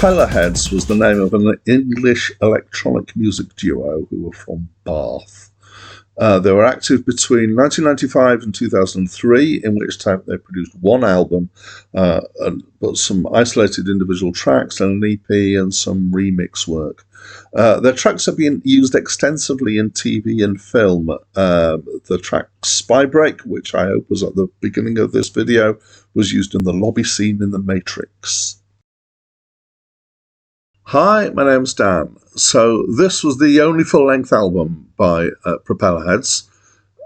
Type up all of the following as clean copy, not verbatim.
Propellerheads was the name of an English electronic music duo who were from Bath. They were active between 1995 and 2003, in which time they produced one album, but some isolated individual tracks and an EP and some remix work. Their tracks have been used extensively in TV and film. The track Spy Break, which I hope was at the beginning of this video, was used in the lobby scene in The Matrix. Hi, my name's Dan. So this was the only full-length album by Propellerheads,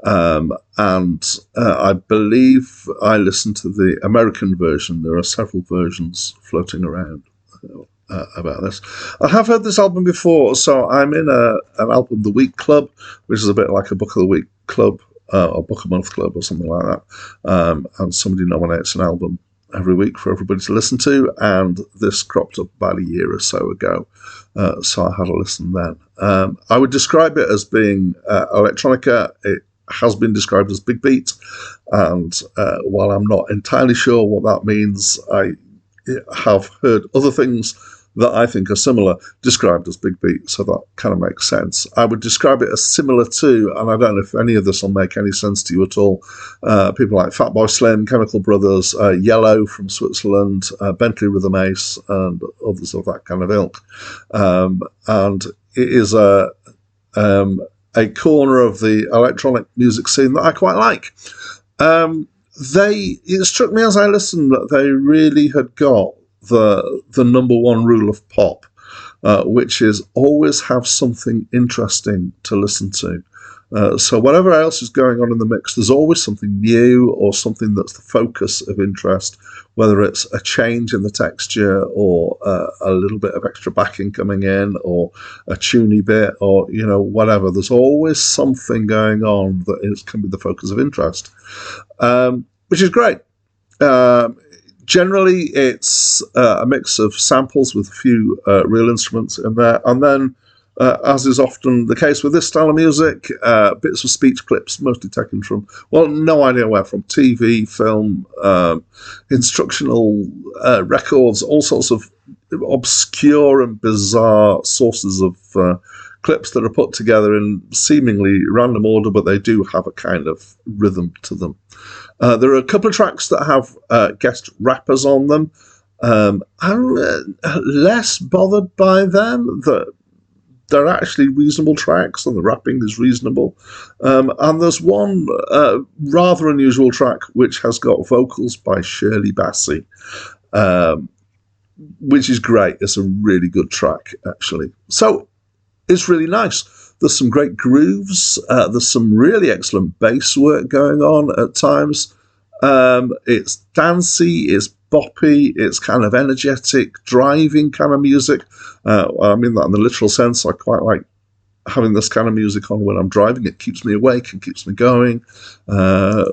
and I believe I listened to the American version. There are several versions floating around about this. I have heard this album before, so I'm in an Album of the Week club, which is a bit like a Book of the Week club, or Book of the Month club or something like that, and somebody nominates an album every week for everybody to listen to, and this cropped up about a year or so ago, so I had a listen then. I would describe it as being electronica. It has been described as big beat, and while I'm not entirely sure what that means, I have heard other things that I think are similar described as big beat, so that kind of makes sense. I would describe it as similar to, and I don't know if any of this will make any sense to you at all, people like Fatboy Slim, Chemical Brothers, Yellow from Switzerland, Bentley Rhythm Ace, and others of that kind of ilk. And it is a corner of the electronic music scene that I quite like. It struck me as I listened that they really had got the number one rule of pop, which is always have something interesting to listen to. So whatever else is going on in the mix, there's always something new or something that's the focus of interest, whether it's a change in the texture or a little bit of extra backing coming in or a tuney bit or, whatever. There's always something going on that can be the focus of interest, which is great. Generally, it's a mix of samples with a few real instruments in there, and then, as is often the case with this style of music, bits of speech clips, mostly taken from, no idea where, from TV, film, instructional records, all sorts of obscure and bizarre sources of clips that are put together in seemingly random order, but they do have a kind of rhythm to them. There are a couple of tracks that have guest rappers on them. I'm less bothered by them. They're actually reasonable tracks, and the rapping is reasonable. And there's one rather unusual track which has got vocals by Shirley Bassey, which is great. It's a really good track, actually. So it's really nice. There's some great grooves. There's some really excellent bass work going on at times. It's dancey, it's boppy, it's kind of energetic, driving kind of music. I mean that in the literal sense. I quite like having this kind of music on when I'm driving. It keeps me awake and keeps me going,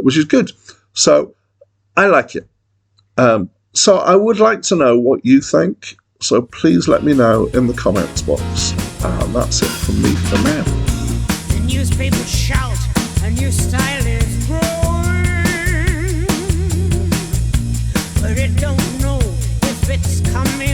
which is good. So I like it. So I would like to know what you think. So please let me know in the comments box. And that's it from me for now. The newspapers shout, a new style is growing, but it don't know if it's coming.